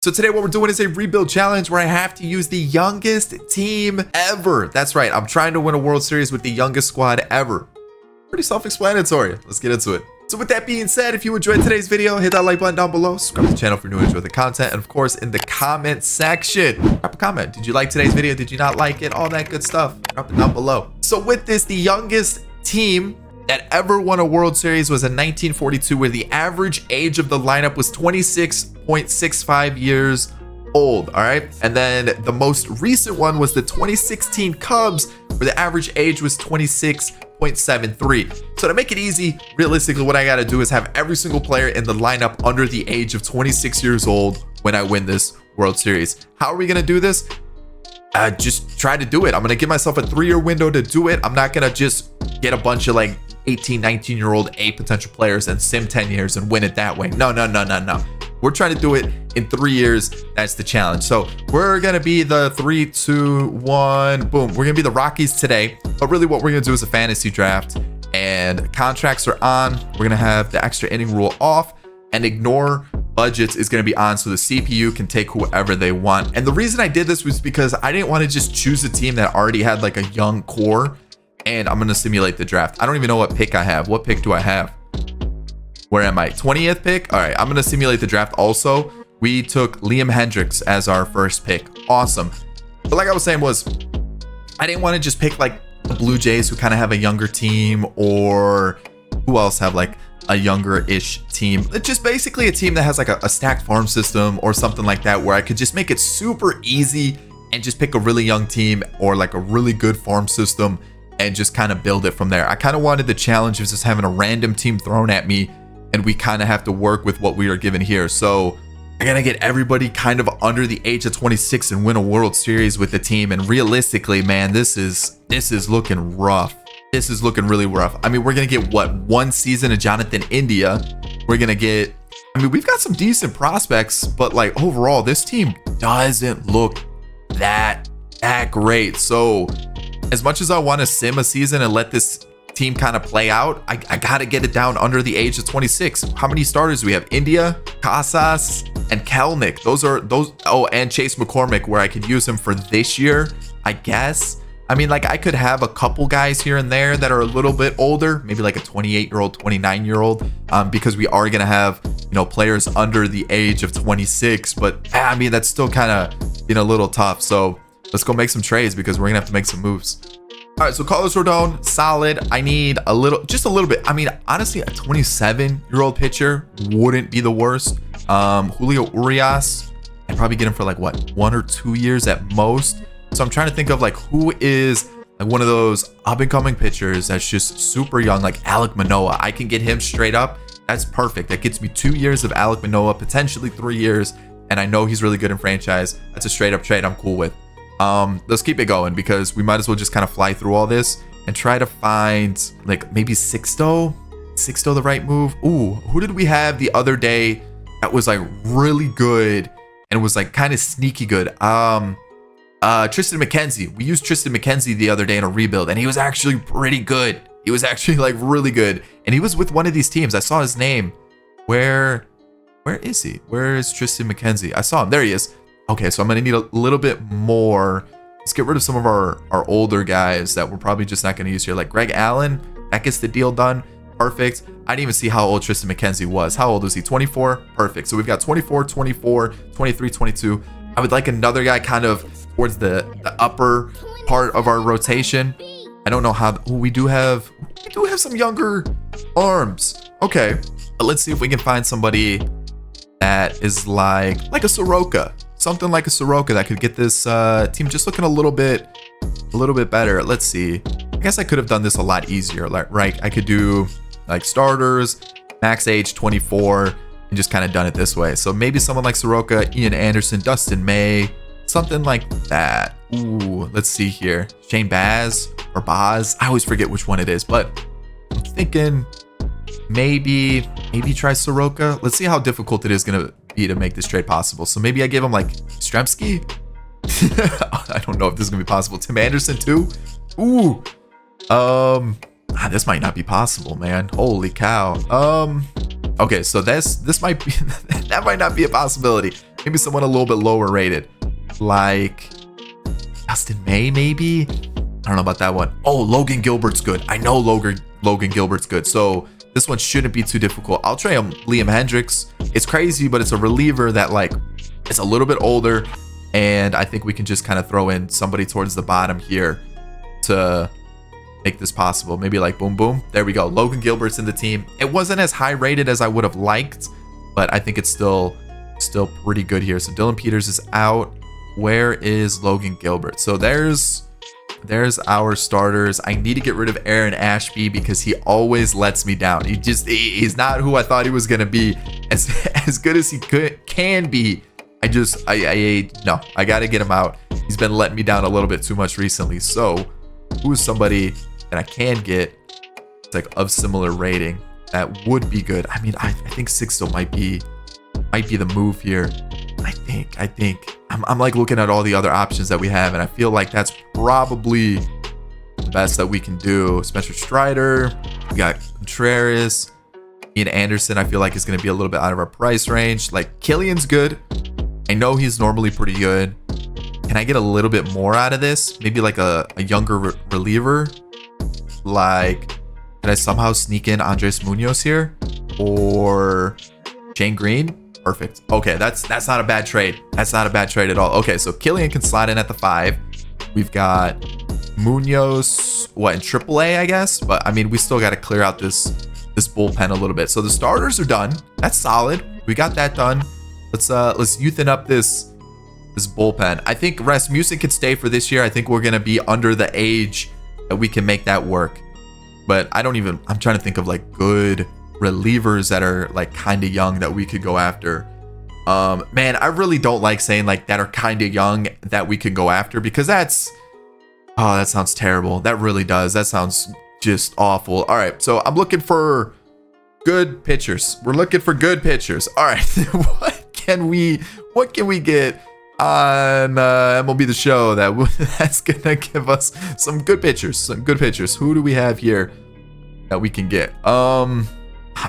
So today what we're doing is a rebuild challenge where I have to use the youngest team ever. That's right, I'm trying to win a World Series with the youngest squad ever. Pretty self-explanatory. Let's get into it. So with that being said, if you enjoyed today's video, hit that like button down below, subscribe to the channel for new and enjoy the content, and of course in the comment section, drop a comment. Did you like today's video? Did you not like it? All that good stuff. Drop it down below. So with this, the youngest team that ever won a World Series was in 1942, where the average age of the lineup was 26.65 years old. All right, and then the most recent one was the 2016 Cubs, where the average age was 26.73. So to make it easy, realistically what I got to do is have every single player in the lineup under the age of 26 years old when I win this World Series. How are we going to do this? Just try to do it. I'm going to give myself a 3-year window to do it. I'm not going to just get a bunch of like 18, 19-year-old A potential players and sim 10 years and win it that way. No. We're trying to do it in 3 years. That's the challenge. So we're going to be the 3, 2, 1, boom. We're going to be the Rockies today. But really what we're going to do is a fantasy draft, and contracts are on. We're going to have the extra inning rule off, and ignore budgets is going to be on, so the CPU can take whoever they want. And the reason I did this was because I didn't want to just choose a team that already had like a young core. And I'm going to simulate the draft. I don't even know what pick I have. What pick do I have? Where am I? 20th pick? All right, I'm going to simulate the draft also. We took Liam Hendriks as our first pick. Awesome. But like I was saying was, I didn't want to just pick like the Blue Jays, who kind of have a younger team, or who else have like a younger-ish team. It's just basically a team that has like a stacked farm system or something like that, where I could just make it super easy and just pick a really young team or like a really good farm system and just kind of build it from there. I kind of wanted the challenge of just having a random team thrown at me, and we kind of have to work with what we are given here. So I gotta get everybody kind of under the age of 26 and win a World Series with the team. And realistically, man, this is looking rough. This is looking really rough. I mean, we're gonna get what, 1 season of Jonathan India. We're gonna get, I mean, we've got some decent prospects, but like overall, this team doesn't look that great. So as much as I want to sim a season and let this team kind of play out, I got to get it down under the age of 26. How many starters do we have? India, Casas, and Kelnick. Those. Oh, and Chase McCormick, where I could use him for this year, I guess. I mean, like I could have a couple guys here and there that are a little bit older, maybe like a 28-year-old, 29-year-old, because we are going to have, you know, players under the age of 26. But I mean, that's still kind of, you know, a little tough. So let's go make some trades because we're gonna have to make some moves. All right, so Carlos Rodon, solid. I need just a little bit. I mean, honestly, a 27-year-old pitcher wouldn't be the worst. Julio Urias, I'd probably get him for like what, 1 or 2 years at most. So I'm trying to think of like who is like one of those up-and-coming pitchers that's just super young, like Alek Manoah. I can get him straight up. That's perfect. That gets me 2 years of Alek Manoah, potentially 3 years, and I know he's really good in franchise. That's a straight-up trade I'm cool with. Let's keep it going because we might as well just kind of fly through all this and try to find like maybe Sixto the right move. Ooh, who did we have the other day that was like really good and was like kind of sneaky good? Tristan McKenzie. We used Tristan McKenzie the other day in a rebuild, and he was actually pretty good. He was actually like really good, and he was with one of these teams. I saw his name. Where is he? Where is Tristan McKenzie? I saw him. There he is. Okay, so I'm gonna need a little bit more. Let's get rid of some of our older guys that we're probably just not gonna use here, like Greg Allen. That gets the deal done. Perfect. I didn't even see how old Tristan McKenzie was. How old was he? 24. Perfect. So we've got 24, 24, 23, 22. I would like another guy kind of towards the upper part of our rotation. I don't know how. We do have some younger arms. Okay, but let's see if we can find somebody that is like a Soroka. Something like a Soroka that could get this team just looking a little bit better. Let's see. I guess I could have done this a lot easier, right? I could do like starters, max age 24, and just kind of done it this way. So maybe someone like Soroka, Ian Anderson, Dustin May, something like that. Ooh, let's see here. Shane Baz or Baz. I always forget which one it is, but I'm thinking maybe try Soroka. Let's see how difficult it is gonna be to make this trade possible. So maybe I give him like Stremski. I don't know if this is gonna be possible. Tim Anderson too. Ooh. This might not be possible, man. Holy cow. Okay, so this might be that might not be a possibility. Maybe someone a little bit lower rated, like Dustin May, maybe. I don't know about that one. Oh, Logan Gilbert's good. I know Logan Gilbert's good. So this one shouldn't be too difficult. I'll try Liam Hendricks. It's crazy, but it's a reliever that like it's a little bit older, and I think we can just kind of throw in somebody towards the bottom here to make this possible. Maybe like boom, boom. There we go. Logan Gilbert's in the team. It wasn't as high rated as I would have liked, but I think it's still pretty good here. So Dylan Peters is out. Where is Logan Gilbert? So there's our starters. I need to get rid of Aaron Ashby because he always lets me down. He's not who I thought he was gonna be. As good as he can be. I gotta get him out. He's been letting me down a little bit too much recently. So who is somebody that I can get it's like of similar rating that would be good? I mean, I think Sixto might be the move here. I think I'm like looking at all the other options that we have, and I feel like that's probably the best that we can do. Spencer Strider, we got Contreras, Ian Anderson. I feel like is going to be a little bit out of our price range. Like Killian's good. I know he's normally pretty good. Can I get a little bit more out of this? Maybe like a younger reliever. Like, can I somehow sneak in Andres Munoz here or Shane Green? Perfect. Okay, that's not a bad trade. That's not a bad trade at all. Okay, so Killian can slide in at the 5. We've got Munoz, in AAA, I guess. But I mean, we still got to clear out this bullpen a little bit. So the starters are done. That's solid. We got that done. Let's youthen up this bullpen. I think Rasmussen could stay for this year. I think we're gonna be under the age that we can make that work. But I'm trying to think of like good relievers that are like kind of young that we could go after. Man, I really don't like saying like that are kind of young that we could go after, because that sounds terrible. That really does. That sounds just awful. All right, so I'm looking for good pitchers. We're looking for good pitchers. All right, what can we get on MLB The Show that's gonna give us some good pitchers? Who do we have here that we can get?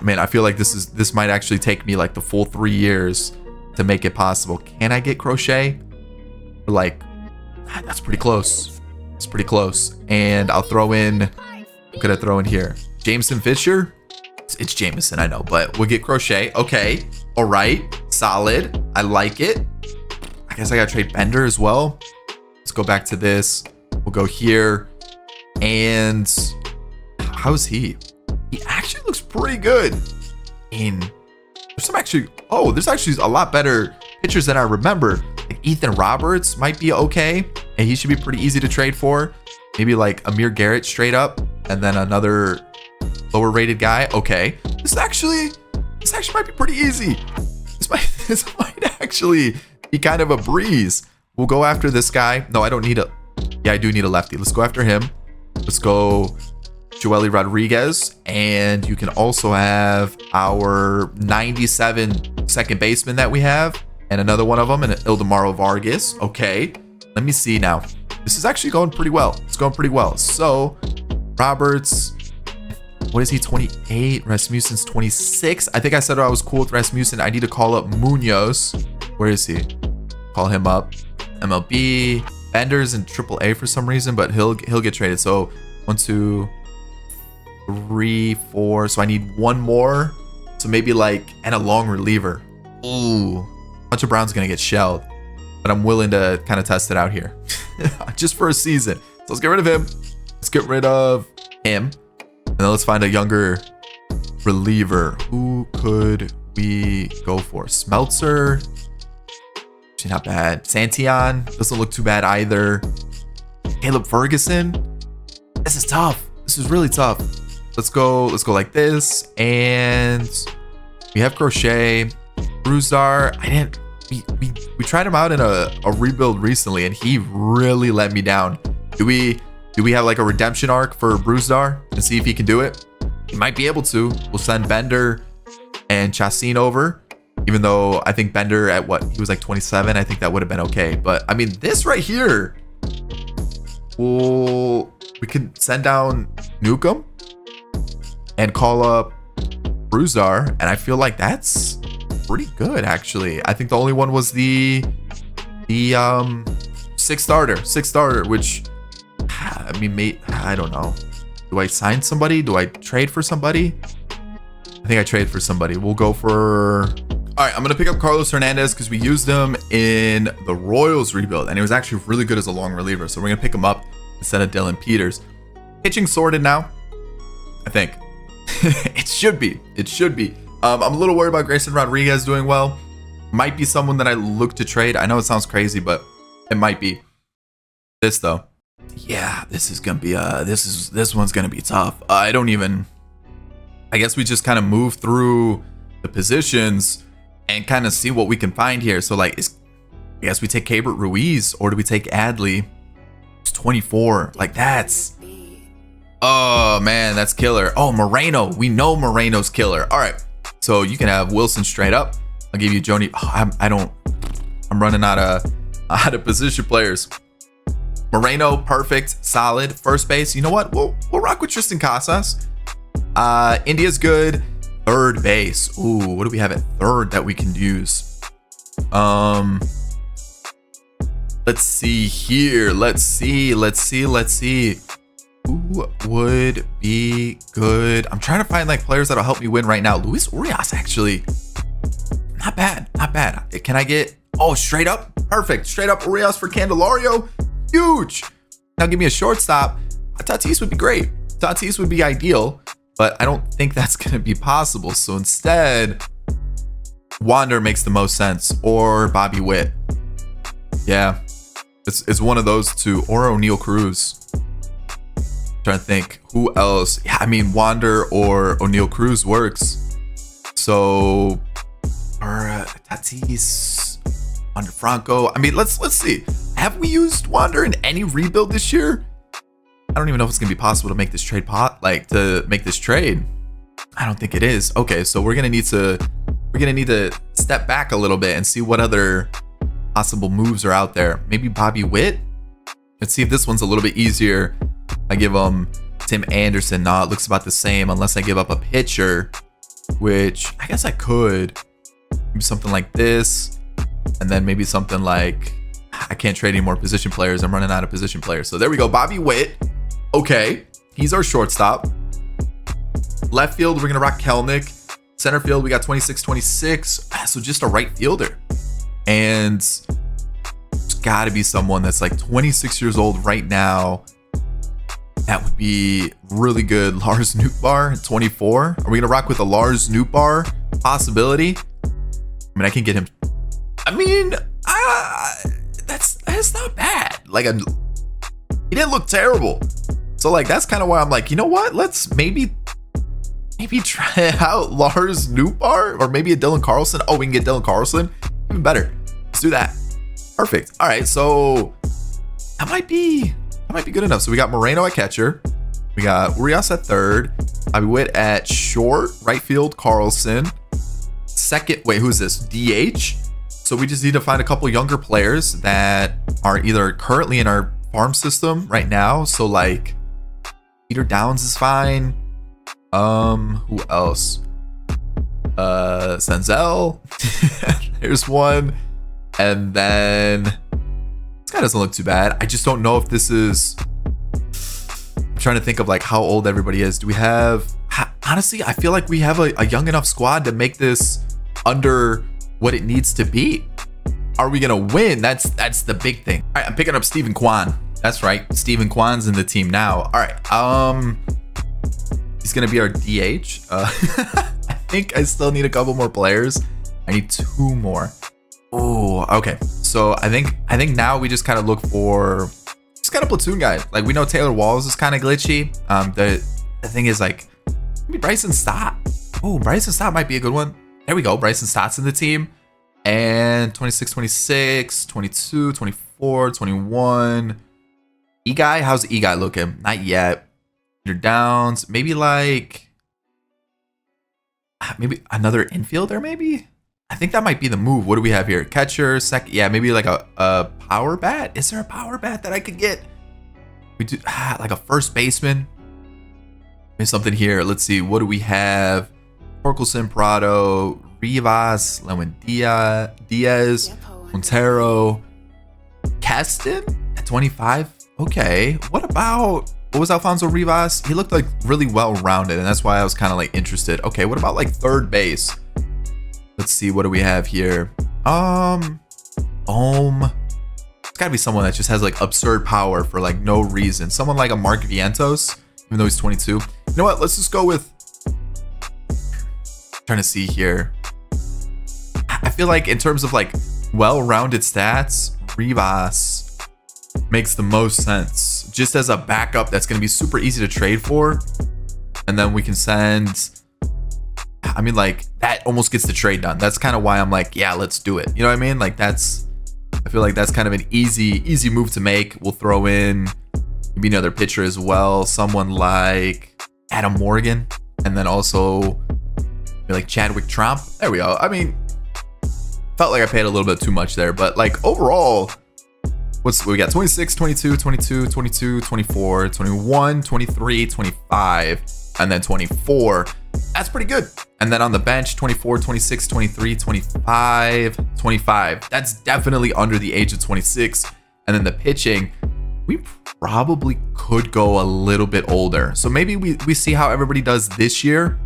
Man, I feel like this might actually take me like the full 3 years to make it possible. Can I get Crochet? Like, that's pretty close. It's pretty close. And I'll throw in, what could I throw in here? Jameson Fisher? It's Jameson, I know, but we'll get Crochet. Okay, all right, solid. I like it. I guess I gotta trade Bender as well. Let's go back to this. We'll go here. And how's he? He actually looks pretty good. There's actually a lot better pitchers than I remember. Like Ethan Roberts might be okay, and he should be pretty easy to trade for. Maybe like Amir Garrett straight up, and then another lower rated guy. Okay, this actually might be pretty easy. This might actually be kind of a breeze. We'll go after this guy. No, I don't need a. Yeah, I do need a lefty. Let's go after him. Let's go Joely Rodriguez, and you can also have our 97 second baseman that we have, and another one of them, and Ildemaro Vargas. Okay, let me see now. This is actually going pretty well. It's going pretty well. So Roberts, what is he? 28. Rasmussen's 26. I think I said I was cool with Rasmussen. I need to call up Munoz. Where is he? Call him up. MLB. Bender's in AAA for some reason, but he'll get traded. So 1, 2, 3, 4. So I need one more. So maybe like, and a long reliever. Ooh, Hunter Brown's gonna get shelled, but I'm willing to kind of test it out here, just for a season. So let's get rid of him. Let's get rid of him, and then let's find a younger reliever. Who could we go for? Smeltzer. Actually, not bad. Santillan doesn't look too bad either. Caleb Ferguson. This is tough. This is really tough. Let's go like this, and we have Crochet. Brusdar. We tried him out in a rebuild recently, and he really let me down. Do we have like a redemption arc for Brusdar and see if he can do it? He might be able to. We'll send Bender and Chacin over, even though I think Bender at he was like 27. I think that would have been okay. But I mean, this right here, we could send down Newcomb and call up Brusdar, and I feel like that's pretty good, actually. I think the only one was the sixth starter, which, I mean, I don't know. Do I sign somebody? Do I trade for somebody? I think I trade for somebody. We'll go for... All right, I'm going to pick up Carlos Hernandez because we used him in the Royals rebuild, and he was actually really good as a long reliever. So we're going to pick him up instead of Dylan Peters. Pitching sorted now, I think. It should be. I'm a little worried about Grayson Rodriguez doing well. Might be someone that I look to trade. I know it sounds crazy, but it might be. This though, yeah, this is gonna be this one's gonna be tough. I guess we just kind of move through the positions and kind of see what we can find here. So like, I guess we take Keibert Ruiz, or do we take Adley? It's 24. Like that's. Oh man, that's killer. Oh, Moreno. We know Moreno's killer. All right. So you can have Wilson straight up. I'll give you Joni. Oh, I'm running out of position players. Moreno, perfect, solid. First base. You know what? We'll rock with Tristan Casas. India's good. Third base. Ooh, what do we have at third that we can use? Let's see here. Let's see. Who would be good? I'm trying to find like players that'll help me win right now. Luis Urias, actually. Not bad. Can I get... Oh, straight up? Perfect. Straight up Urias for Candelario. Huge. Now give me a shortstop. Tatis would be great. Tatis would be ideal, but I don't think that's going to be possible. So instead, Wander makes the most sense, or Bobby Witt. Yeah, it's one of those two, or O'Neal Cruz. Trying to think who else. Yeah, I mean, Wander or O'Neal Cruz works. So, or Tatis, Wander Franco. I mean, let's see. Have we used Wander in any rebuild this year? I don't even know if it's gonna be possible to make this trade I don't think it is. Okay, so we're gonna need to step back a little bit and see what other possible moves are out there. Maybe Bobby Witt. Let's see if this one's a little bit easier. I give him Tim Anderson. Nah, it looks about the same unless I give up a pitcher, which I guess I could. Maybe something like this, and then maybe something like, I can't trade any more position players. I'm running out of position players. So there we go. Bobby Witt. Okay, he's our shortstop. Left field, we're going to rock Kelnick. Center field, we got 26-26. So just a right fielder. And it's got to be someone that's like 26 years old right now. That would be really good. Lars Nootbaar, 24. Are we going to rock with a Lars Nootbaar possibility? I mean, I can get him. I mean, that's not bad. Like, he didn't look terrible. So, like, that's kind of why I'm like, you know what? Let's maybe try out Lars Nootbaar, or maybe a Dylan Carlson. Oh, we can get Dylan Carlson. Even better. Let's do that. Perfect. All right, so that might be good enough. So we got Moreno at catcher. We got Urias at third. Bobby Witt at short. Right field, Carlson. Second, wait, who's this? DH. So we just need to find a couple younger players that are either currently in our farm system right now. So like Peter Downs is fine. Who else? Senzel. There's one. And then this guy doesn't look too bad. I just don't know if this is... I'm trying to think of like how old everybody is. Do we have... Honestly, I feel like we have a young enough squad to make this under what it needs to be. Are we gonna win? That's the big thing. All right, I'm picking up Steven Kwan. That's right, Steven Kwan's in the team now. All right, he's gonna be our DH. I think I still need a couple more players. I need 2 more. Oh, okay. So I think now we just kind of look for just kind of platoon guy. Like, we know Taylor Walls is kind of glitchy. The thing is, like, maybe Bryson Stott. Oh, Bryson Stott might be a good one. There we go. Bryson Stott's in the team. And 26, 26, 22, 24, 21. E-Guy, how's E-Guy looking? Not yet. Peter Downs, maybe like, maybe another infielder, maybe? I think that might be the move. What do we have here? Catcher, second, yeah, maybe like a power bat. Is there a power bat that I could get? We do, like a first baseman. Maybe something here. Let's see, what do we have? Torkelson, Prado, Rivas, Diaz, Montero, Keston at 25. Okay, what was Alfonso Rivas? He looked like really well-rounded, and that's why I was kind of like interested. Okay, what about like third base? Let's see, what do we have here? It's gotta be someone that just has like absurd power for like no reason. Someone like a Mark Vientos, even though he's 22. You know what? Let's just go with. Trying to see here. I feel like in terms of like well-rounded stats, Rivas makes the most sense. Just as a backup that's gonna be super easy to trade for, and then we can send. I mean, like that almost gets the trade done. That's kind of why I'm like, yeah, let's do it. You know what I mean? Like I feel like that's kind of an easy move to make. We'll throw in maybe another pitcher as well, someone like Adam Morgan, and then also maybe like Chadwick Tromp. There we go. I mean, felt like I paid a little bit too much there, but like overall, we got 26, 22, 22, 22, 24, 21, 23, 25, and then 24. That's pretty good. And then on the bench, 24, 26, 23, 25, 25. That's definitely under the age of 26. And then the pitching, we probably could go a little bit older. So maybe we see how everybody does this year,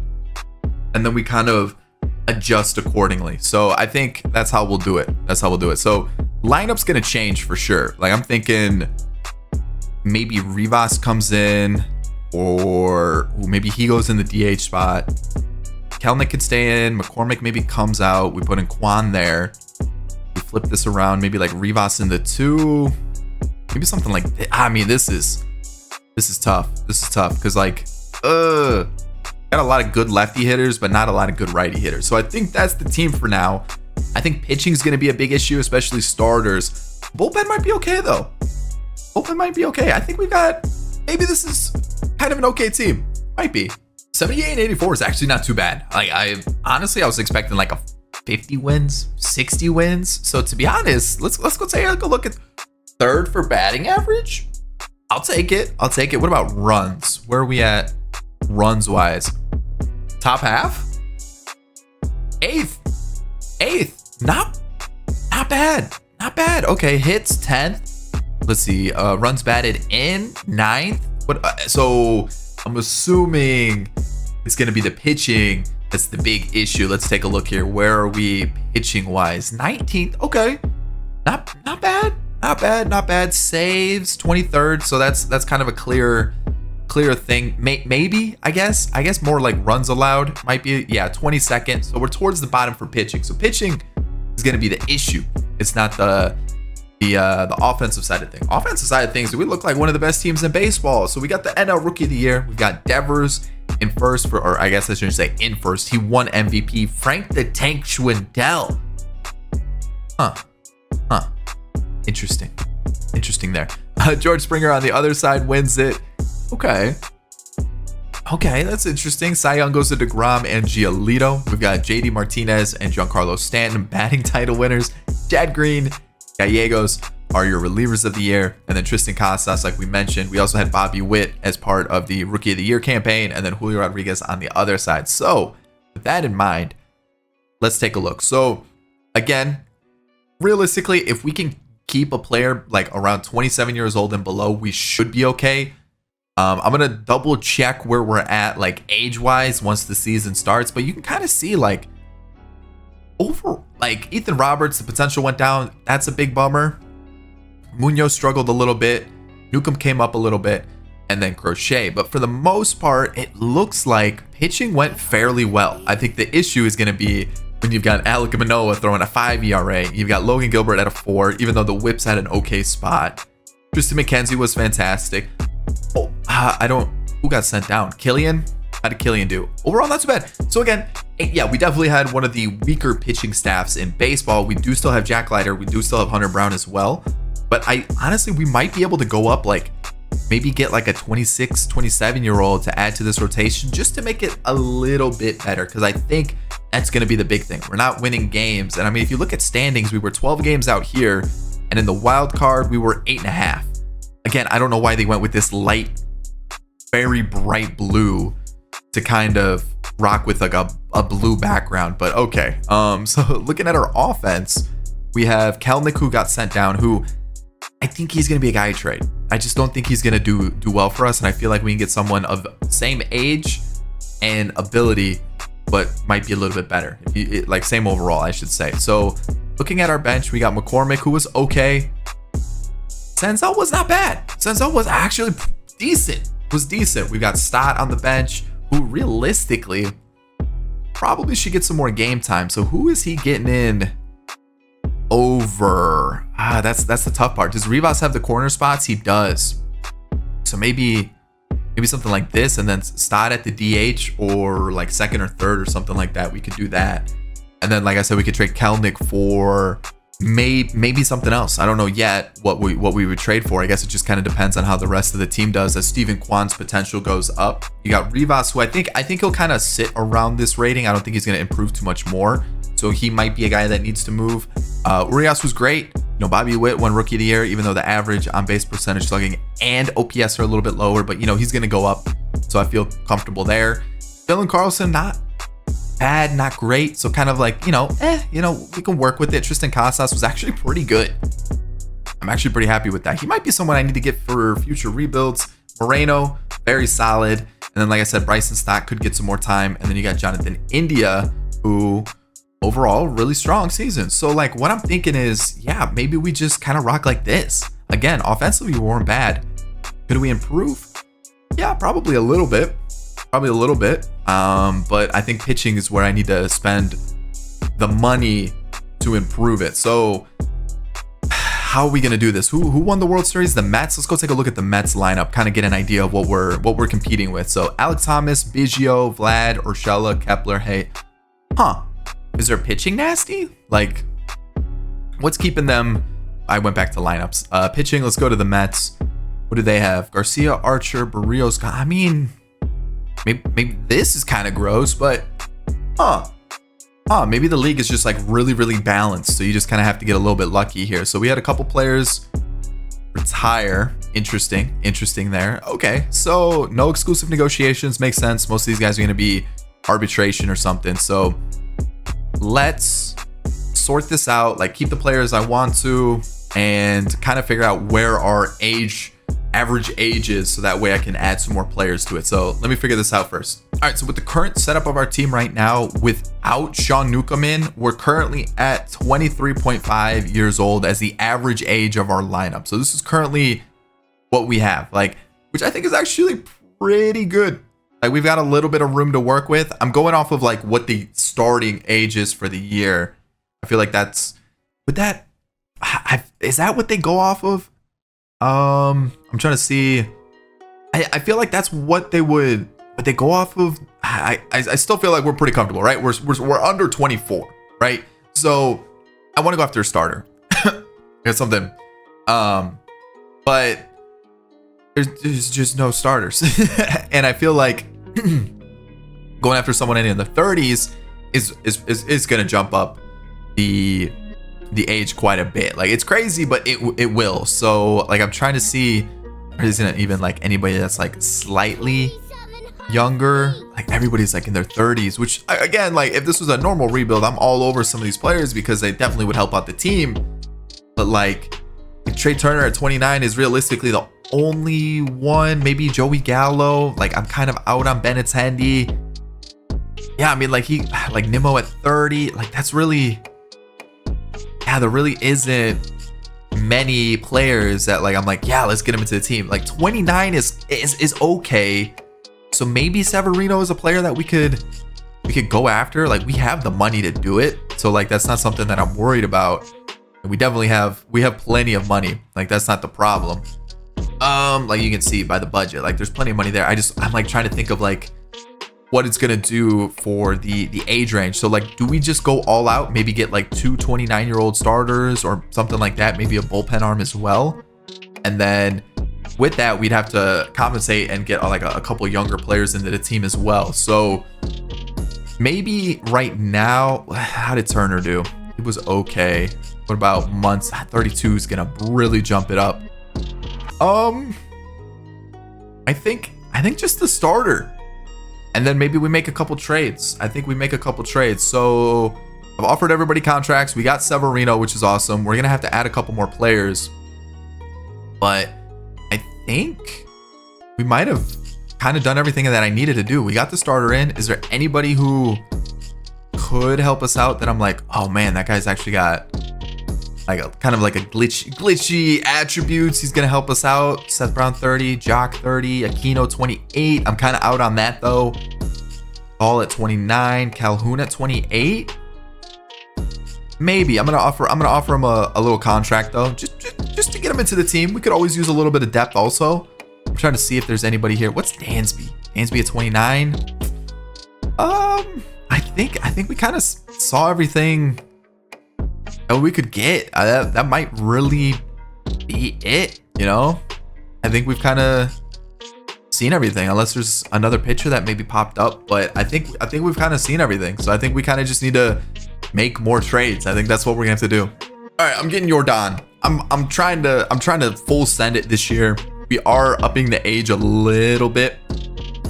and then we kind of adjust accordingly. So I think that's how we'll do it. So lineup's going to change for sure. Like I'm thinking maybe Rivas comes in, or maybe he goes in the DH spot. Kelnick could stay in. McCormick maybe comes out. We put in Kwan there. We flip this around. Maybe like Rivas in the 2. Maybe something like that. I mean, this is tough. Because like, got a lot of good lefty hitters, but not a lot of good righty hitters. So I think that's the team for now. I think pitching is going to be a big issue, especially starters. Bullpen might be okay though. I think we got. Maybe this is kind of an okay team. Might be. 78 and 84 is actually not too bad. Like I was expecting like a 50 wins, 60 wins. So to be honest, let's go take a look at third for batting average. I'll take it. What about runs? Where are we at runs wise? Top half? Eighth. Not bad. Okay, hits 10th. Let's see. Runs batted in 9th. So I'm assuming it's going to be the pitching that's the big issue. Let's take a look here. Where are we pitching wise? 19th. Okay. Not bad. Saves 23rd. So that's kind of a clear thing. Maybe, I guess more like runs allowed might be, 22nd. So we're towards the bottom for pitching. So pitching is going to be the issue. It's not the offensive side of things. Offensive side of things, we look like one of the best teams in baseball. So we got the NL Rookie of the Year. We've got Devers in first, or I guess I shouldn't say in first. He won MVP. Frank the Tank Schwindel. Interesting there. George Springer on the other side wins it. Okay, that's interesting. Cy Young goes to DeGrom and Giolito. We've got JD Martinez and Giancarlo Stanton, batting title winners. Chad Green, Gallegos are your relievers of the year. And then Tristan Casas, like we mentioned. We also had Bobby Witt as part of the Rookie of the Year campaign, and then Julio Rodriguez on the other side. So with that in mind, let's take a look. So again, realistically, if we can keep a player like around 27 years old and below, we should be okay. I'm gonna double check where we're at like age wise once the season starts, but you can kind of see like over like Ethan Roberts, the potential went down. That's a big bummer. Munoz struggled a little bit. Newcomb came up a little bit, and then Crochet. But for the most part, it looks like pitching went fairly well. I think the issue is going to be when you've got Alek Manoah throwing a 5 ERA. You've got Logan Gilbert at a 4, even though the whips had an okay spot. Tristan McKenzie was fantastic. Who got sent down? Killian? How did Killian do? Overall, not too bad. So again, yeah, we definitely had one of the weaker pitching staffs in baseball. We do still have Jack Leiter. We do still have Hunter Brown as well. But we might be able to go up, like maybe get like a 26, 27-year-old to add to this rotation just to make it a little bit better. Because I think that's going to be the big thing. We're not winning games. And I mean, if you look at standings, we were 12 games out here. And in the wild card, we were 8.5. Again, I don't know why they went with this light, very bright blue to kind of rock with like a blue background, but okay. So looking at our offense, we have Kelnick, who got sent down, who I think he's going to be a guy trade. I just don't think he's going to do well for us, and I feel like we can get someone of same age and ability, but might be a little bit better. Like same overall, I should say. So looking at our bench, we got McCormick, who was okay. Senzel was not bad. Senzel was actually decent. We got Stott on the bench, who realistically probably should get some more game time. So who is he getting in over? That's the tough part. Does Rivas have the corner spots? He does. So maybe something like this, and then Stott at the DH or like second or third or something like that. We could do that. And then, like I said, we could trade Kelnick for maybe something else. I don't know yet what we would trade for. I guess it just kind of depends on how the rest of the team does as Steven Kwan's potential goes up. You got Rivas, who I think he'll kind of sit around this rating. I don't think he's going to improve too much more. So he might be a guy that needs to move. Urias was great. You know, Bobby Witt won Rookie of the Year, even though the average on base percentage, slugging, and OPS are a little bit lower. But, you know, he's going to go up. So I feel comfortable there. Dylan Carlson, not bad, not great. So kind of like, we can work with it. Tristan Casas was actually pretty good. I'm actually pretty happy with that. He might be someone I need to get for future rebuilds. Moreno, very solid. And then, like I said, Bryson Stott could get some more time. And then you got Jonathan India, who overall really strong season. So like what I'm thinking is, yeah, maybe we just kind of rock like this. Again, offensively, we weren't bad. Could we improve? Yeah, probably a little bit. But I think pitching is where I need to spend the money to improve it. So how are we gonna do this? Who won the World Series? The Mets. Let's go take a look at the Mets lineup, kind of get an idea of what we're competing with. So Alex Thomas, Biggio, Vlad, Urshela, Kepler. Hey, is their pitching nasty? Like, what's keeping them? I went back to lineups. Pitching, let's go to the Mets. What do they have? Garcia, Archer, Barrios. I mean, maybe this is kind of gross, but maybe the league is just like really, really balanced. So you just kind of have to get a little bit lucky here. So we had a couple players retire. Interesting there. Okay, so no exclusive negotiations. Makes sense. Most of these guys are going to be arbitration or something. So let's sort this out, like keep the players I want to, and kind of figure out where our average age is, so that way I can add some more players to it. So let me figure this out first. All right, so with the current setup of our team right now, without Sean Newcomb in, we're currently at 23.5 years old as the average age of our lineup. So this is currently what we have, like, which I think is actually pretty good. Like, we've got a little bit of room to work with. I'm going off of like what the starting age is for the year. I feel like that's, is that what they go off of? I'm trying to see. I feel like that's what they go off of. I still feel like we're pretty comfortable, right? We're under 24, right? So I want to go after a starter. It's something. But there's just no starters. And I feel like going after someone in the 30s is gonna jump up the age quite a bit. Like, it's crazy, but it will. So like I'm trying to see, there isn't even like anybody that's like slightly younger. Like, everybody's like in their 30s, which again, like if this was a normal rebuild, I'm all over some of these players because they definitely would help out the team. But like Trey Turner at 29 is realistically the only one. Maybe Joey Gallo. Like, I'm kind of out on Benintendi. Yeah, I mean, like Nimmo at 30. Like, that's really, yeah, there really isn't many players that like I'm like, yeah, let's get him into the team. Like 29 is okay. So maybe Severino is a player that we could go after. Like, we have the money to do it. So like that's not something that I'm worried about. And we definitely have plenty of money. Like, that's not the problem. Like you can see by the budget, like there's plenty of money there. I'm like trying to think of like what it's gonna do for the age range. So like, do we just go all out, maybe get like 2 29-year-old starters or something like that, maybe a bullpen arm as well? And then with that, we'd have to compensate and get like a couple younger players into the team as well. So maybe right now, how did Turner do? It was okay. What about months? 32 is gonna really jump it up. I think just the starter. And then maybe we make a couple trades. I think we make a couple trades. So I've offered everybody contracts. We got Severino, which is awesome. We're going to have to add a couple more players. But I think we might have kind of done everything that I needed to do. We got the starter in. Is there anybody who could help us out that I'm like, oh man, that guy's actually got like a kind of like a glitchy attributes. He's going to help us out. Seth Brown 30, Jock 30, Aquino 28. I'm kind of out on that though. All at 29, Calhoun at 28. Maybe I'm gonna offer him a little contract though, just to get him into the team. We could always use a little bit of depth also. I'm trying to see if there's anybody here. What's Dansby? Dansby at 29. I think we kind of saw everything that we could get. That might really be it, you know? I think we've kind of seen everything, unless there's another picture that maybe popped up, but I think we've kind of seen everything. So I think we kind of just need to make more trades. I think that's what we're gonna have to do. All right, I'm getting Jordan. I'm trying to full send it this year. We are upping the age a little bit.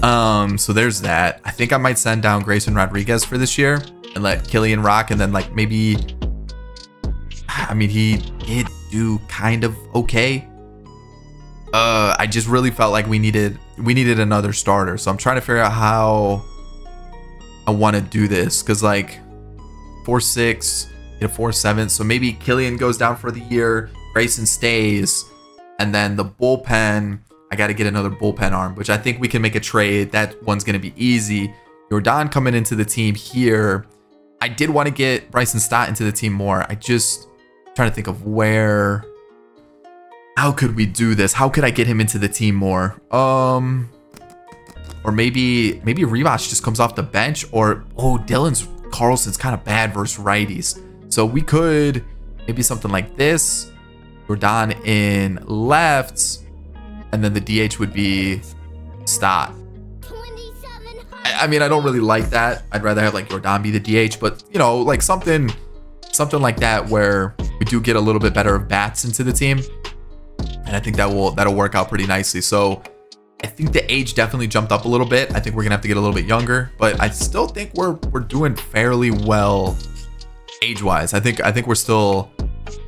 So there's that. I think I might send down Grayson Rodriguez for this year and let Killian rock, and then like maybe, I mean, he did do kind of okay. I just really felt like we needed another starter. So I'm trying to figure out how I want to do this, because like 4-6, get a 4-7. So maybe Killian goes down for the year, Grayson stays, and then the bullpen, I got to get another bullpen arm, which I think we can make a trade. That one's going to be easy. Jordan coming into the team here. I did want to get Bryson Stott into the team more. I just trying to think of how could we do this? How could I get him into the team more? Or maybe Rivas just comes off the bench, or Carlson's kind of bad versus righties. So we could maybe something like this. Jordan in left, and then the DH would be Stott. I mean, I don't really like that. I'd rather have like Jordan be the DH, but you know, like something like that where we do get a little bit better of bats into the team. And I think that'll work out pretty nicely. So I think the age definitely jumped up a little bit. I think we're gonna have to get a little bit younger, but I still think we're doing fairly well age-wise. I think we're still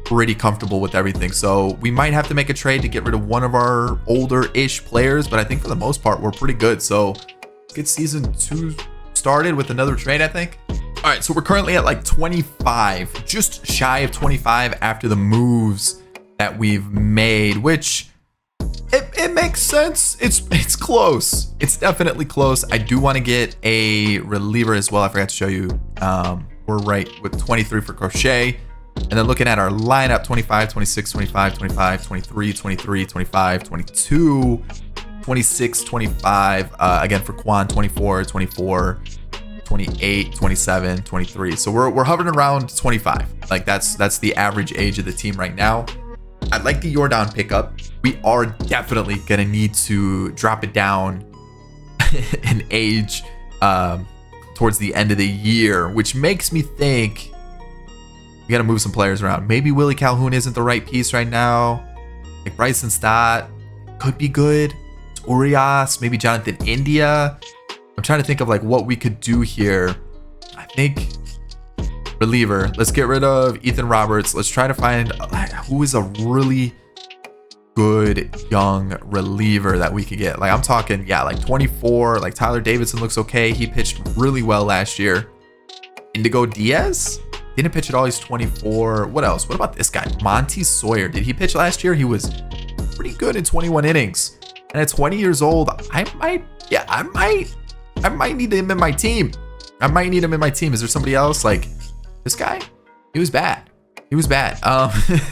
pretty comfortable with everything. So we might have to make a trade to get rid of one of our older-ish players, but I think for the most part we're pretty good. So let's get season 2 started with another trade, I think. All right, so we're currently at like 25, just shy of 25 after the moves that we've made, which it makes sense. It's close. It's definitely close. I do want to get a reliever as well. I forgot to show you. We're right with 23 for Crochet. And then looking at our lineup, 25, 26, 25, 25, 23, 23, 25, 22, 26, 25. Again for Quan, 24, 24, 28, 27, 23. So we're hovering around 25. Like that's the average age of the team right now. I like the Jordan pickup. We are definitely gonna need to drop it down in age towards the end of the year, which makes me think we gotta move some players around. Maybe Willie Calhoun isn't the right piece right now. Like Bryson Stott could be good. It's Urias, maybe Jonathan India. I'm trying to think of like what we could do here. I think reliever. Let's get rid of Ethan Roberts. Let's try to find who is a really good young reliever that we could get. Like I'm talking, yeah, like 24. Like Tyler Davidson looks okay. He pitched really well last year. Indigo Diaz didn't pitch at all. He's 24. What else? What about this guy, Monty Sawyer? Did he pitch last year? He was pretty good in 21 innings. And at 20 years old, I might need him in my team. Is there somebody else like this guy? He was bad.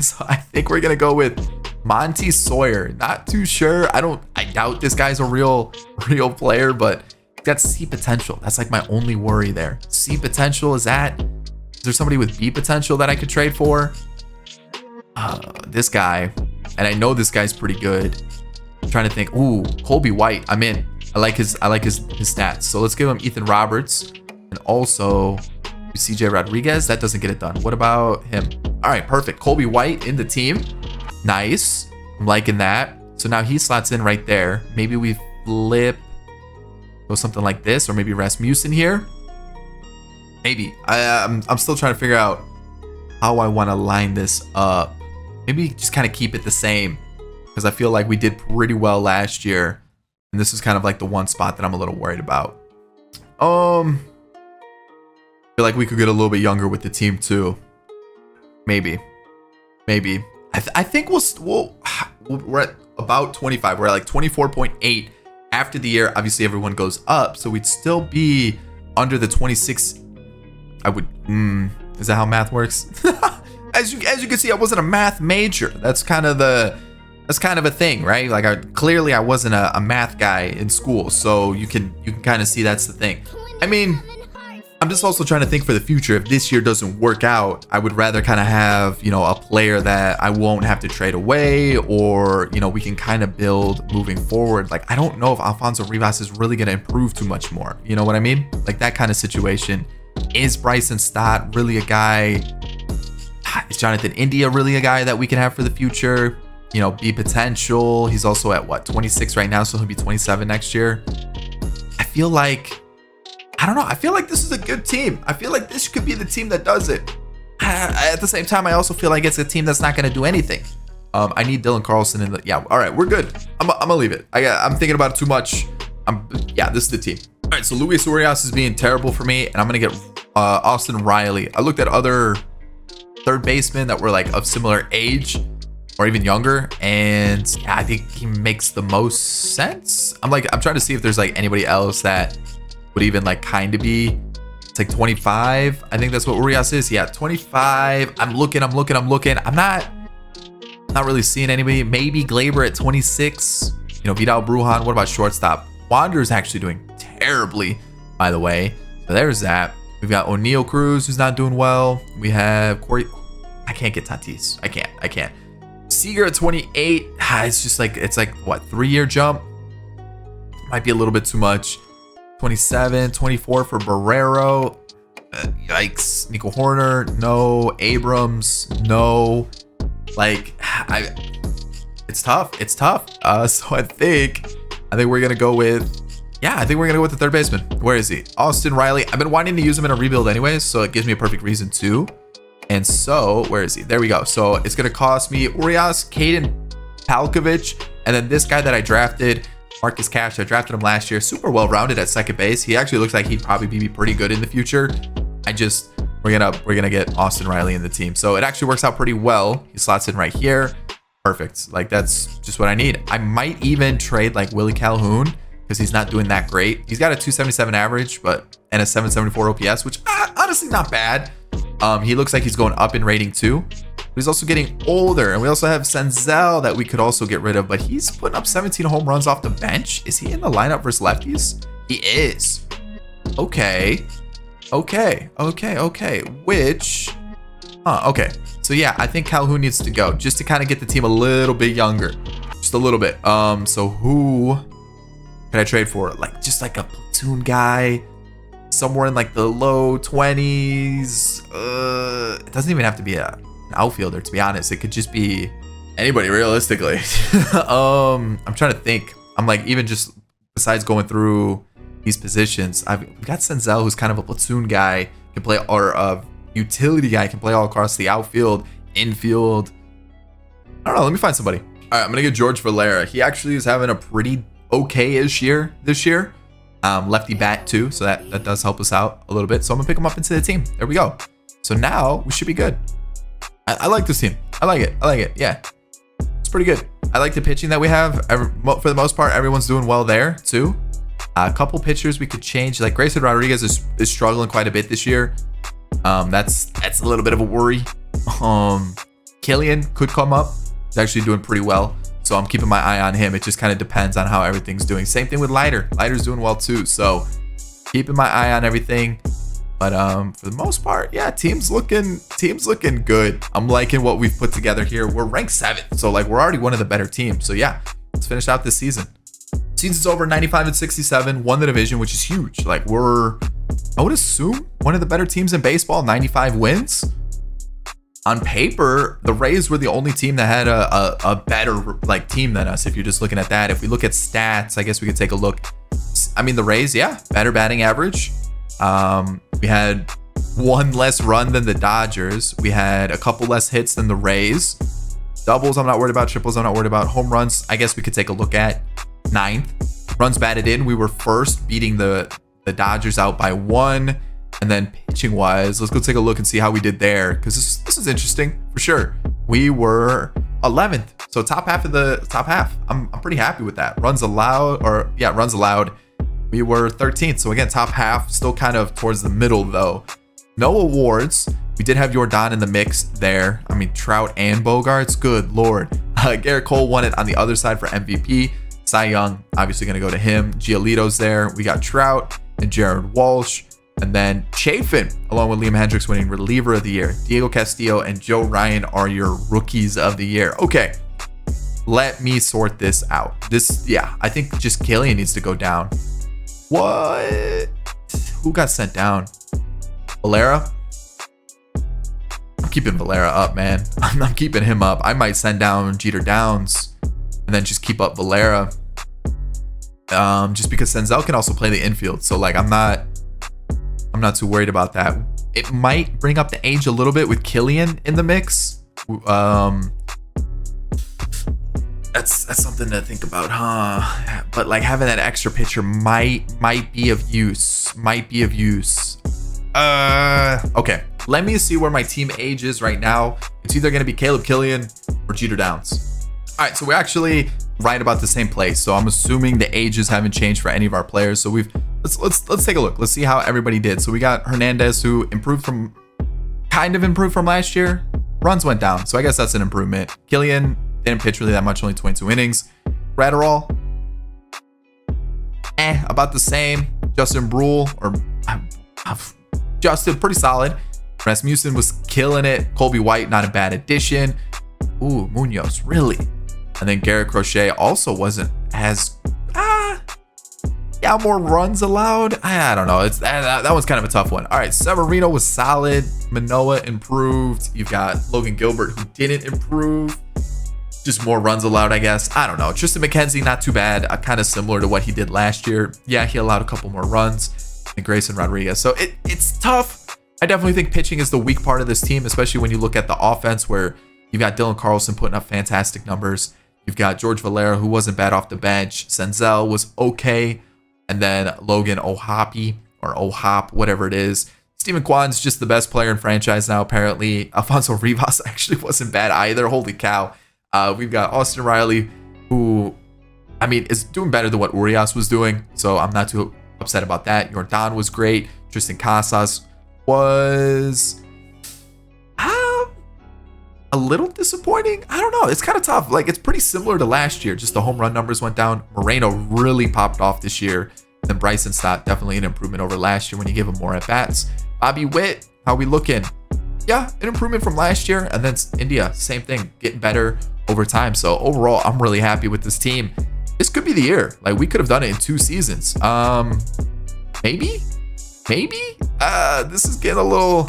So I think we're gonna go with Monty Sawyer. Not too sure. I doubt this guy's a real player, but that's C potential. That's like my only worry there. C potential, is there somebody with B potential that I could trade for? This guy, and I know this guy's pretty good. I'm trying to think. Ooh, Colby White. I'm in. I like his stats. So let's give him Ethan Roberts and also CJ Rodriguez. That doesn't get it done. What about him? All right, perfect. Colby White in the team. Nice. I'm liking that. So now he slots in right there. Maybe we flip Go something like this, or maybe Rasmussen here. Maybe. I'm still trying to figure out how I want to line this up. Maybe just kind of keep it the same, because I feel like we did pretty well last year, and this is kind of like the one spot that I'm a little worried about. I feel like we could get a little bit younger with the team too. Maybe. I think we're at about 25. We're at like 24.8 after the year. Obviously, everyone goes up, so we'd still be under the 26. I would. Is that how math works? As you can see, I wasn't a math major. That's kind of a thing, right? Like I wasn't a math guy in school, so you can kind of see that's the thing. I mean, I'm just also trying to think for the future. If this year doesn't work out, I would rather kind of have, a player that I won't have to trade away, or, we can kind of build moving forward. Like, I don't know if Alfonso Rivas is really going to improve too much more. You know what I mean? Like that kind of situation. Is Bryson Stott really a guy? Is Jonathan India really a guy that we can have for the future? Be potential. He's also at 26 right now, so he'll be 27 next year. I don't know. I feel like this is a good team. I feel like this could be the team that does it. At the same time, I also feel like it's a team that's not going to do anything. I need Dylan Carlson in the. Yeah, all right, we're good. I'm gonna leave it. I'm thinking about it too much. This is the team. All right, so Luis Urias is being terrible for me, and I'm gonna get Austin Riley. I looked at other third basemen that were like of similar age or even younger, and yeah, I think he makes the most sense. I'm trying to see if there's like anybody else that would even like kind of be. It's like 25. I think that's what Urias is. Yeah, 25. I'm looking. I'm not really seeing anybody. Maybe Glaber at 26. Vidal Brujan. What about shortstop? Wander's actually doing terribly, by the way. So there's that. We've got O'Neal Cruz, who's not doing well. We have Corey. I can't get Tatis. I can't. Seager at 28. It's like what, 3-year jump? Might be a little bit too much. 27, 24 for Barrero. Yikes. Nico Horner, no. Abrams, no. It's tough. So I think we're gonna go with. Yeah, I think we're gonna go with the third baseman. Where is he? Austin Riley. I've been wanting to use him in a rebuild anyways, so it gives me a perfect reason to. And so, where is he? There we go. So it's gonna cost me Urias, Caden Palkovich, and then this guy that I drafted, Marcus Cash. I drafted him last year. Super well rounded at second base. He actually looks like he'd probably be pretty good in the future. We're gonna get Austin Riley in the team. So it actually works out pretty well. He slots in right here. Perfect. Like that's just what I need. I might even trade like Willie Calhoun because he's not doing that great. He's got a 277 average, and a 774 OPS, which honestly not bad. He looks like he's going up in rating too. But he's also getting older, and we also have Senzel that we could also get rid of, but he's putting up 17 home runs off the bench. Is he in the lineup versus lefties? He is. Okay. Okay. So yeah, I think Calhoun needs to go just to kind of get the team a little bit younger, just a little bit. So who can I trade for? Just like a platoon guy, somewhere in like the low 20s. It doesn't even have to be an outfielder, to be honest. It could just be anybody, realistically. I'm trying to think. I'm like, even just besides going through these positions, I've got Senzel, who's kind of a platoon guy, can play, or a utility guy, can play all across the outfield, infield. I don't know. Let me find somebody. All right, I'm gonna get George Valera. He actually is having a pretty okay-ish year this year. Lefty bat too, so that does help us out a little bit. So I'm gonna pick him up into the team. There we go. So now we should be good. I like this team. I like it. Yeah, it's pretty good. I like the pitching that we have. For the most part, everyone's doing well there too. A couple pitchers we could change. Like Grayson Rodriguez is struggling quite a bit this year. That's a little bit of a worry. Killian could come up. He's actually doing pretty well. So I'm keeping my eye on him. It just kind of depends on how everything's doing. Same thing with Leiter. Leiter's doing well too. So keeping my eye on everything. But for the most part, yeah, team's looking good. I'm liking what we've put together here. We're ranked 7th. So like we're already one of the better teams. So yeah, let's finish out this season. Season's over, 95-67, won the division, which is huge. Like I would assume one of the better teams in baseball, 95 wins. On paper, the Rays were the only team that had a better team than us. If you're just looking at that, if we look at stats, I guess we could take a look. I mean, the Rays, yeah, better batting average. We had one less run than the Dodgers. We had a couple less hits than the Rays. Doubles, I'm not worried about. Triples, I'm not worried about. Home runs, I guess we could take a look at. 9th. Runs batted in, we were first, beating the Dodgers out by 1. And then pitching wise, let's go take a look and see how we did there, because this is interesting for sure. We were 11th, so top half of the top half. I'm pretty happy with that. Runs allowed, runs allowed. We were 13th, so again, top half, still kind of towards the middle though. No awards. We did have Jordan in the mix there. I mean, Trout and Bogarts, good lord. Garrett Cole won it on the other side for MVP. Cy Young, obviously going to go to him. Giolito's there. We got Trout and Jared Walsh. And then Chafin, along with Liam Hendricks, winning reliever of the year. Diego Castillo and Joe Ryan are your rookies of the year. Okay, let me sort this out. I think just Killian needs to go down. What? Who got sent down? Valera? I'm keeping Valera up, man. I'm keeping him up. I might send down Jeter Downs and then just keep up Valera. Just because Senzel can also play the infield. So like, I'm not too worried about that. It might bring up the age a little bit with Killian in the mix. That's something to think about, huh? But like having that extra pitcher might be of use. Okay, let me see where my team age is right now. It's either gonna be Caleb Killian or Jeter Downs. All right, so we're actually right about the same place. So I'm assuming the ages haven't changed for any of our players. So let's take a look. Let's see how everybody did. So we got Hernandez, who kind of improved from last year. Runs went down, so I guess that's an improvement. Killian didn't pitch really that much, only 22 innings. Gratterall, about the same. Justin Brule, Justin, pretty solid. Rasmussen was killing it. Colby White, not a bad addition. Ooh, Munoz, really? And then Garrett Crochet also wasn't as more runs allowed. I don't know. That one's kind of a tough one. All right, Severino was solid. Manoah improved. You've got Logan Gilbert, who didn't improve. Just more runs allowed, I guess. I don't know. Tristan McKenzie, not too bad. Kind of similar to what he did last year. Yeah, he allowed a couple more runs. And Grayson Rodriguez. So it's tough. I definitely think pitching is the weak part of this team, especially when you look at the offense, where you've got Dylan Carlson putting up fantastic numbers. You've got George Valera, who wasn't bad off the bench. Senzel was okay. And then Logan O'Hoppe, or O'Hop, whatever it is. Steven Kwan's just the best player in franchise now, apparently. Alfonso Rivas actually wasn't bad either. Holy cow. We've got Austin Riley, who, I mean, is doing better than what Urias was doing. So I'm not too upset about that. Jordan was great. Tristan Casas was a little disappointing. I don't know. It's kind of tough. Like, it's pretty similar to last year. Just the home run numbers went down. Moreno really popped off this year. And then Bryson Stott, definitely an improvement over last year when you give him more at-bats. Bobby Witt, how we looking? Yeah, an improvement from last year. And then India, same thing, getting better over time. So overall, I'm really happy with this team. This could be the year. Like, we could have done it in 2 seasons. Maybe. This is getting a little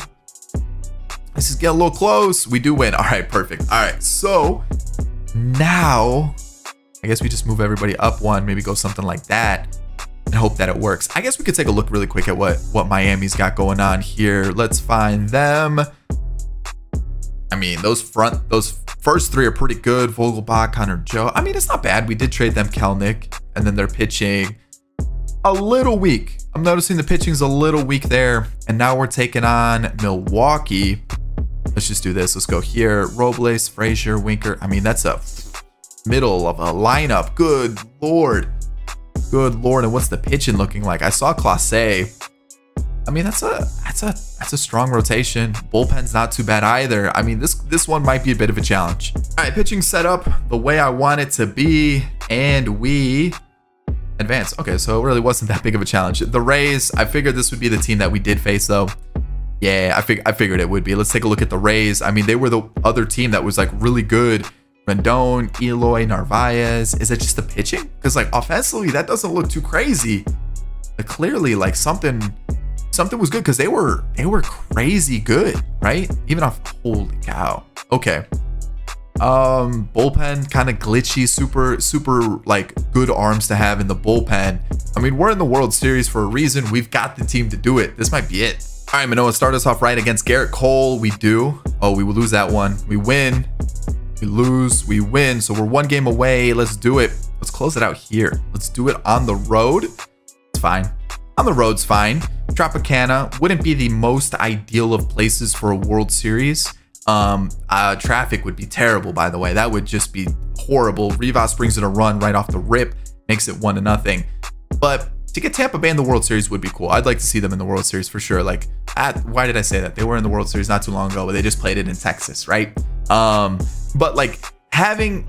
close. We do win. All right, perfect. All right, so now I guess we just move everybody up one, maybe go something like that, and hope that it works. I guess we could take a look really quick at what Miami's got going on here. Let's find them. I mean, those first 3 are pretty good. Vogelbach, Connor Joe. I mean, it's not bad. We did trade them Kelnick, and then they're pitching a little weak. I'm noticing the pitching's a little weak there. And now we're taking on Milwaukee. Let's just do this. Let's go here. Robles, Frazier, Winker. I mean, that's a middle of a lineup. Good lord. And what's the pitching looking like? I saw Clase. I mean, that's a strong rotation. Bullpen's not too bad either. I mean, this one might be a bit of a challenge. All right, pitching set up the way I want it to be, and we advance. Okay, so it really wasn't that big of a challenge. The Rays, I figured this would be the team that we did face, though. Yeah, I figured it would be. Let's take a look at the Rays. I mean, they were the other team that was like really good. Rendon, Eloy, Narvaez. Is it just the pitching? Because like offensively, that doesn't look too crazy. But clearly, like something was good, because they were crazy good, right? Even off. Holy cow. Okay. Bullpen kind of glitchy, super like good arms to have in the bullpen. I mean, we're in the World Series for a reason. We've got the team to do it. This might be it. All right, Manoah, start us off right against Garrett Cole. We do. Oh, we will lose that one. We win. We lose. We win. So we're one game away. Let's do it. Let's close it out here. Let's do it on the road. It's fine. On the road's fine. Tropicana wouldn't be the most ideal of places for a World Series. Traffic would be terrible, by the way. That would just be horrible. Rivas brings in a run right off the rip, makes it 1-0. But to get Tampa Bay in the World Series would be cool. I'd like to see them in the World Series for sure. Like, why did I say that? They were in the World Series not too long ago, but they just played it in Texas, right? But like having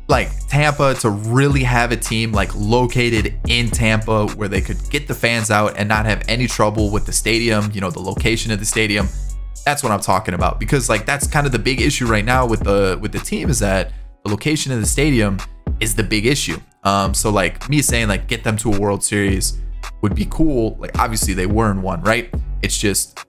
like Tampa to really have a team like located in Tampa where they could get the fans out and not have any trouble with the stadium, you know, the location of the stadium. That's what I'm talking about, because like that's kind of the big issue right now with the team, is that the location of the stadium is the big issue. So like me saying like get them to a World Series would be cool. Like obviously they were in one, right? It's just,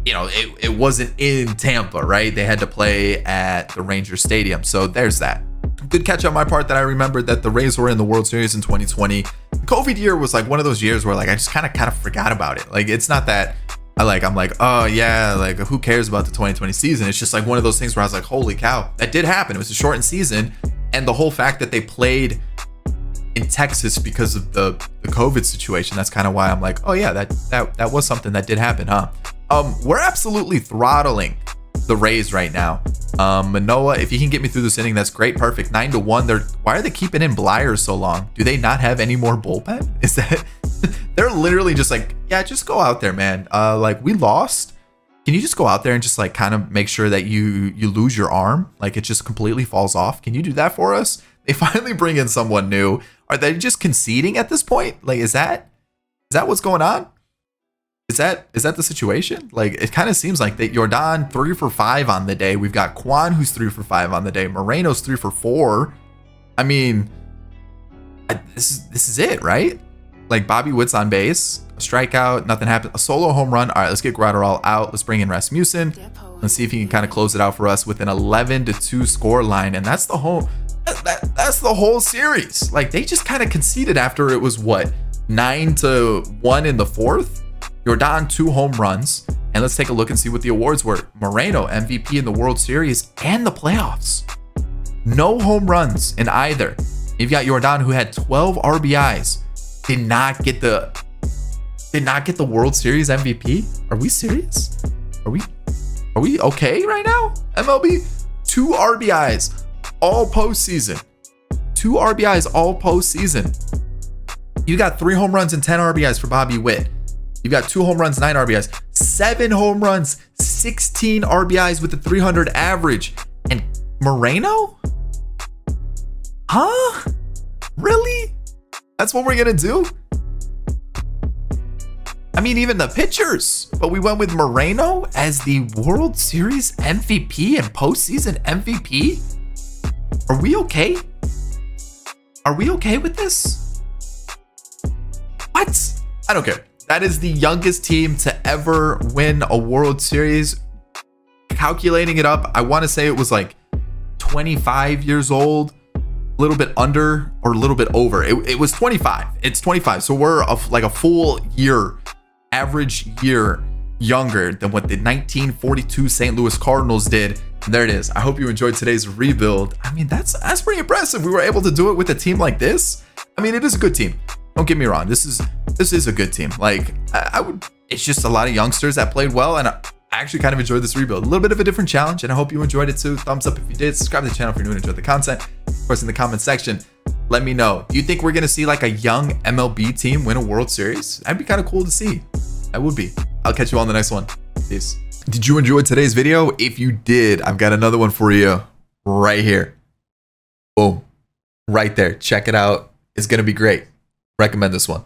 you know, it wasn't in Tampa, right? They had to play at the Ranger Stadium. So there's that. Good catch on my part that I remembered that the Rays were in the World Series in 2020. The COVID year was like one of those years where like I just kind of forgot about it. Like it's not that I'm like, oh yeah, like who cares about the 2020 season? It's just like one of those things where I was like, holy cow, that did happen. It was a shortened season, and the whole fact that they played in Texas because of the COVID situation, that's kind of why I'm like, oh yeah, that was something that did happen, huh? We're absolutely throttling the Rays right now. Manoah, if you can get me through this inning, that's great. Perfect. 9-1. Why are they keeping in Blyers so long? Do they not have any more bullpen? Is that they're literally just like, yeah, just go out there, man. Like we lost. Can you just go out there and just like kind of make sure that you lose your arm? Like it just completely falls off. Can you do that for us? They finally bring in someone new. Are they just conceding at this point? Like, is that what's going on? Is that the situation? Like, it kind of seems like that. Jordan 3 for 5 on the day. We've got Kwan who's 3 for 5 on the day. Moreno's 3 for 4. I mean, this is it, right? Like Bobby Witt's on base, a strikeout, nothing happened, a solo home run. All right, let's get Graterol out. Let's bring in Rasmussen. Let's see if he can kind of close it out for us with an 11-2 score line, and that's the whole. That's the whole series. Like they just kind of conceded after it was what 9-1 in the fourth. Jordan 2 home runs, and let's take a look and see what the awards were. Moreno MVP in the World Series and the playoffs. No home runs in either. You've got Jordan who had 12 RBIs. Did not get the World Series MVP. Are we serious? Are we okay right now? MLB 2 RBIs all postseason. 2 RBIs all postseason. You got 3 home runs and 10 RBIs for Bobby Witt. You've got 2 home runs, 9 RBIs, 7 home runs, 16 RBIs with a 300 average. And Moreno? Huh? Really? That's what we're gonna do? I mean, even the pitchers, but we went with Moreno as the World Series MVP and postseason MVP? Are we okay? Are we okay with this? What? I don't care. That is the youngest team to ever win a World Series. Calculating it up, I want to say it was like 25 years old, a little bit under or a little bit over. It was 25. It's 25. So we're like a full year, average year younger than what the 1942 St. Louis Cardinals did. And there it is. I hope you enjoyed today's rebuild. I mean, that's pretty impressive. We were able to do it with a team like this. I mean, it is a good team. Don't get me wrong. This is a good team. Like I would, it's just a lot of youngsters that played well, and I actually kind of enjoyed this rebuild. A little bit of a different challenge, and I hope you enjoyed it too. Thumbs up if you did. Subscribe to the channel if you're new and enjoyed the content. Of course, in the comment section, let me know. Do you think we're gonna see like a young MLB team win a World Series? That'd be kind of cool to see. That would be. I'll catch you all in the next one. Peace. Did you enjoy today's video? If you did, I've got another one for you right here. Boom. Right there. Check it out. It's gonna be great. Recommend this one.